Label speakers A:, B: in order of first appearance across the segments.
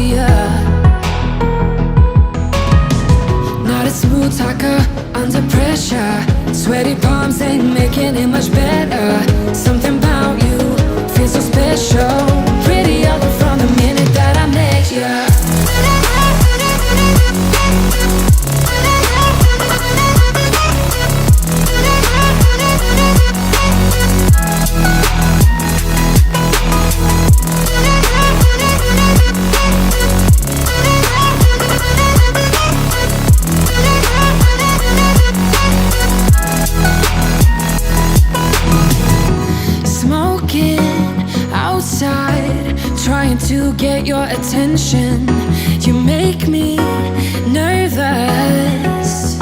A: to ya. Not a smooth talker under pressure. Sweaty palms ain't making it much better. Something about you feels so special. Prettier from the minute that I met ya. Trying to get your attention. You make me nervous.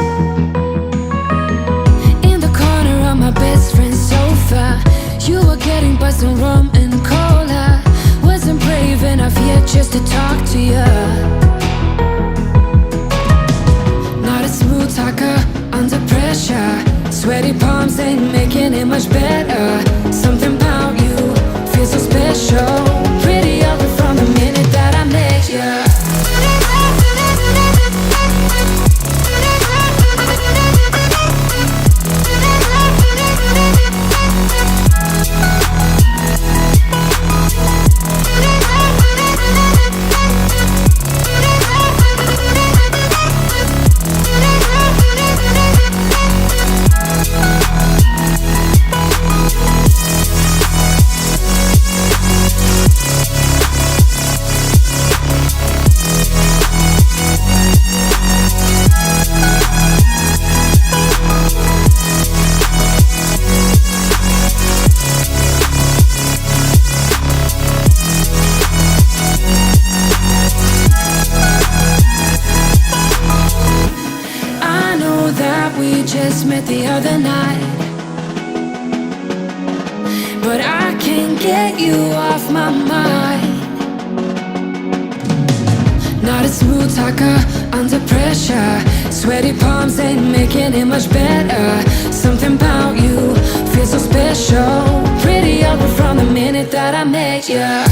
A: In the corner of my best friend's sofa, you were getting buzzed on rum and cola. Wasn't brave enough yet just to talk to you. Not a smooth talker under pressure. Sweaty palms ain't making it much better. Something about you feels so special. Prettier from the minute that I met ya. Just met the other night, but I can't get you off my mind. Not a smooth talker under pressure. Sweaty palms ain't making it much better. Something about you feels so special. Prettier from the minute that I met ya.